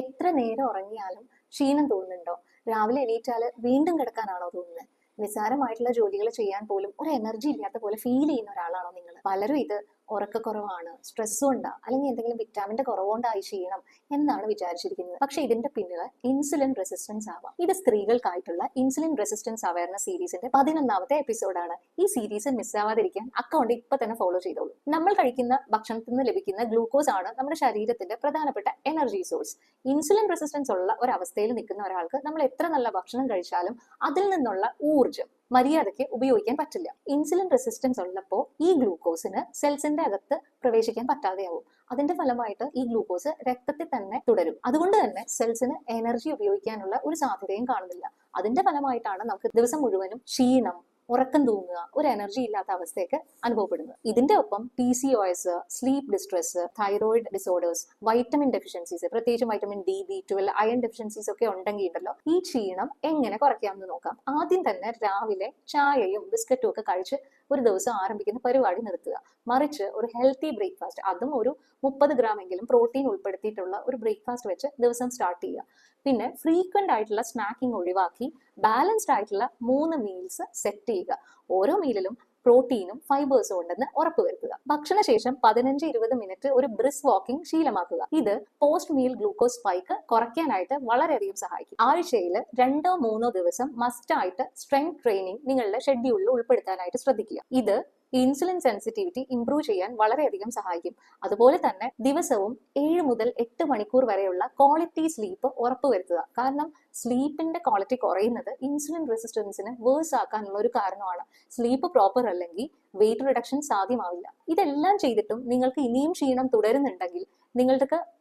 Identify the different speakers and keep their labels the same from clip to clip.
Speaker 1: എത്ര നേരം ഉറങ്ങിയാലും ക്ഷീണം തോന്നുന്നുണ്ടോ? രാവിലെ എണീറ്റാൽ വീണ്ടും കിടക്കാനാണോ തോന്നുന്നത്? നിസ്സാരമായിട്ടുള്ള ജോലികൾ ചെയ്യാൻ പോലും ഒരു എനർജി ഇല്ലാത്ത പോലെ ഫീൽ ചെയ്യുന്ന ഒരാളാണോ നിങ്ങൾ? പലരും ഇത് ഉറക്കക്കുറവാണ്, സ്ട്രെസ് കൊണ്ടാ, അല്ലെങ്കിൽ എന്തെങ്കിലും വിറ്റാമിന്റെ കുറവുകൊണ്ടായി ക്ഷീണം എന്നാണ് വിചാരിച്ചിരിക്കുന്നത്. പക്ഷെ ഇതിന്റെ പിന്നിൽ ഇൻസുലിൻ റെസിസ്റ്റൻസ് ആവാം. ഇത് സ്ത്രീകൾക്കായിട്ടുള്ള ഇൻസുലിൻ റെസിസ്റ്റൻസ് അവയർനെസ് സീരീസിന്റെ 11ാമത്തെ എപ്പിസോഡാണ്. ഈ സീരീസ് മിസ്സാവാതിരിക്കാൻ അക്കൗണ്ട് ഇപ്പൊ തന്നെ ഫോളോ ചെയ്തോളൂ. നമ്മൾ കഴിക്കുന്ന ഭക്ഷണത്തിൽ നിന്ന് ലഭിക്കുന്ന ഗ്ലൂക്കോസ് ആണ് നമ്മുടെ ശരീരത്തിന്റെ പ്രധാനപ്പെട്ട എനർജി സോഴ്സ്. ഇൻസുലിൻ റെസിസ്റ്റൻസ് ഉള്ള ഒരവസ്ഥയിൽ നിൽക്കുന്ന ഒരാൾക്ക് നമ്മൾ എത്ര നല്ല ഭക്ഷണം കഴിച്ചാലും അതിൽ നിന്നുള്ള ഊർജ്ജം മര്യാദയ്ക്ക് ഉപയോഗിക്കാൻ പറ്റില്ല. ഇൻസുലിൻ റെസിസ്റ്റൻസ് ഉള്ളപ്പോൾ ഈ ഗ്ലൂക്കോസിന് സെൽസിന്റെ അകത്ത് പ്രവേശിക്കാൻ പറ്റാതെയാവും. അതിന്റെ ഫലമായിട്ട് ഈ ഗ്ലൂക്കോസ് രക്തത്തിൽ തന്നെ തുടരും. അതുകൊണ്ട് തന്നെ സെൽസിന് എനർജി ഉപയോഗിക്കാനുള്ള ഒരു സാധ്യതയും കാണുന്നില്ല. അതിന്റെ ഫലമായിട്ടാണ് നമുക്ക് ദിവസം മുഴുവനും ക്ഷീണം, ഉറക്കം തൂങ്ങുക, ഒരു എനർജി ഇല്ലാത്ത അവസ്ഥയൊക്കെ അനുഭവപ്പെടുന്നത്. ഇതിന്റെ ഒപ്പം PCOS, sleep distress, thyroid disorders, vitamin deficiencies, പ്രത്യേകിച്ചും vitamin D, B12, iron deficiencies ഒക്കെ ഉണ്ടെങ്കിൽ ഉണ്ടല്ലോ, ഈ ക്ഷീണം എങ്ങനെ കുറയ്ക്കാമെന്ന് നോക്കാം. ആദ്യം തന്നെ രാവിലെ ചായയും ബിസ്ക്കറ്റും ഒക്കെ കഴിച്ച് ഒരു ദിവസം ആരംഭിക്കുന്ന പരിപാടി നിർത്തുക. മറിച്ച് ഒരു ഹെൽത്തി ബ്രേക്ക്ഫാസ്റ്റ്, അതും ഒരു 30 ഗ്രാം എങ്കിലും പ്രോട്ടീൻ ഉൾപ്പെടുത്തിയിട്ടുള്ള ഒരു ബ്രേക്ക്ഫാസ്റ്റ് വെച്ച് ദിവസം സ്റ്റാർട്ട് ചെയ്യുക. പിന്നെ ഫ്രീക്വന്റ് ആയിട്ടുള്ള സ്നാക്കിംഗ് ഒഴിവാക്കി ബാലൻസ്ഡ് ആയിട്ടുള്ള 3 മീൽസ് സെറ്റ് ചെയ്യുക. ഓരോ മീലിലും പ്രോട്ടീനും ഫൈബേഴ്സും ഉണ്ടെന്ന് ഉറപ്പുവരുത്തുക. ഭക്ഷണശേഷം 15-20 മിനിറ്റ് ഒരു ബ്രിസ്ക് വാക്കിംഗ് ശീലമാക്കുക. ഇത് പോസ്റ്റ് മീൽ ഗ്ലൂക്കോസ് സ്പൈക്ക് കുറയ്ക്കാനായിട്ട് വളരെയധികം സഹായിക്കും. ആഴ്ചയിൽ 2-3 ദിവസം മസ്റ്റ് ആയിട്ട് സ്ട്രെങ്ത് ട്രെയിനിങ് നിങ്ങളുടെ ഷെഡ്യൂളിൽ ഉൾപ്പെടുത്താനായിട്ട് ശ്രദ്ധിക്കുക. ഇത് ഇൻസുലിൻ സെൻസിറ്റിവിറ്റി ഇംപ്രൂവ് ചെയ്യാൻ വളരെയധികം സഹായിക്കും. അതുപോലെ തന്നെ ദിവസവും 7 മുതൽ 8 മണിക്കൂർ വരെയുള്ള ക്വാളിറ്റി സ്ലീപ്പ് ഉറപ്പുവരുത്തുക. കാരണം സ്ലീപ്പിന്റെ ക്വാളിറ്റി കുറയുന്നത് ഇൻസുലിൻ റെസിസ്റ്റൻസിന് വേഴ്സ് ആക്കാനുള്ള ഒരു കാരണമാണ്. സ്ലീപ്പ് പ്രോപ്പർ അല്ലെങ്കിൽ വെയിറ്റ് റിഡക്ഷൻ സാധ്യമാവില്ല. ഇതെല്ലാം ചെയ്തിട്ടും നിങ്ങൾക്ക് ഇനിയും ക്ഷീണം തുടരുന്നുണ്ടെങ്കിൽ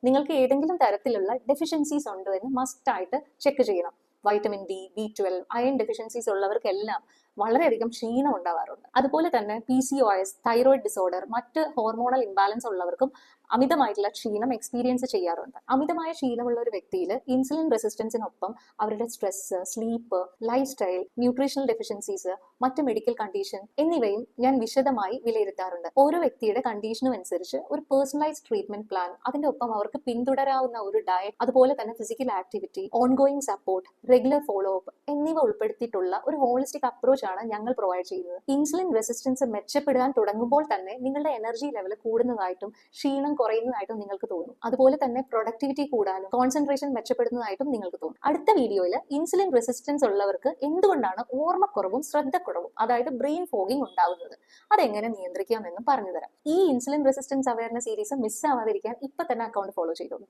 Speaker 1: നിങ്ങൾക്ക് ഏതെങ്കിലും തരത്തിലുള്ള ഡെഫിഷ്യൻസീസ് ഉണ്ടോ എന്ന് മസ്റ്റ് ആയിട്ട് ചെക്ക് ചെയ്യണം. Vitamin D, B12, iron deficiencies ഉള്ളവർക്കെല്ലാം വളരെയധികം ക്ഷീണം ഉണ്ടാവാറുണ്ട്. അതുപോലെ തന്നെ PCOS, തൈറോയിഡ് ഡിസോർഡർ, മറ്റ് ഹോർമോണൽ ഇംബാലൻസ് ഉള്ളവർക്കും അമിതമായിട്ടുള്ള ക്ഷീണം എക്സ്പീരിയൻസ് ചെയ്യാറുണ്ട്. അമിതമായ ക്ഷീണമുള്ള ഒരു വ്യക്തിയിൽ ഇൻസുലിൻ റെസിസ്റ്റൻസിനൊപ്പം അവരുടെ stress, sleep, life style, nutritional deficiencies, മറ്റ് മെഡിക്കൽ കണ്ടീഷൻ എന്നിവയും ഞാൻ വിശദമായി വിലയിരുത്താറുണ്ട്. ഓരോ വ്യക്തിയുടെ കണ്ടീഷനും അനുസരിച്ച് ഒരു പേഴ്സണലൈസ്ഡ് ട്രീറ്റ്മെന്റ് പ്ലാൻ, അതിന്റെ ഒപ്പം അവർക്ക് പിന്തുടരാവുന്ന ഒരു ഡയറ്റ്, അതുപോലെ തന്നെ physical activity, ongoing support, regular follow up എന്നിവ ഉൾപ്പെടുത്തിയിട്ടുള്ള ഒരു ഹോളിസ്റ്റിക് അപ്രോച്ച് ആണ് ഞങ്ങൾ പ്രൊവൈഡ് ചെയ്യുന്നത്. ഇൻസുലിൻ റെസിസ്റ്റൻസ് മെച്ചപ്പെടാൻ തുടങ്ങുമ്പോൾ തന്നെ നിങ്ങളുടെ എനർജി ലെവൽ കൂടുന്നതായിട്ടും ക്ഷീണം കുറയുന്നതായിട്ടും നിങ്ങൾക്ക് തോന്നും. അതുപോലെ തന്നെ പ്രൊഡക്ടിവിറ്റി കൂടാനും കോൺസെൻട്രേഷൻ മെച്ചപ്പെടുന്നതായിട്ടും നിങ്ങൾക്ക് തോന്നും. അടുത്ത വീഡിയോയിൽ ഇൻസുലിൻ റെസിസ്റ്റൻസ് ഉള്ളവർക്ക് എന്തുകൊണ്ടാണ് ഓർമ്മക്കുറവും ശ്രദ്ധക്കുറവും, അതായത് ബ്രെയിൻ ഫോഗിങ് ഉണ്ടാകുന്നത്, അതെങ്ങനെ നിയന്ത്രിക്കാമെന്നും പറഞ്ഞു തരാം. ഈ ഇൻസുലിൻ റെസിസ്റ്റൻസ് അവയർനെസ് സീരീസ് മിസ്സാവാതിരിക്കാൻ ഇപ്പൊ തന്നെ അക്കൗണ്ട് ഫോളോ ചെയ്തോളൂ.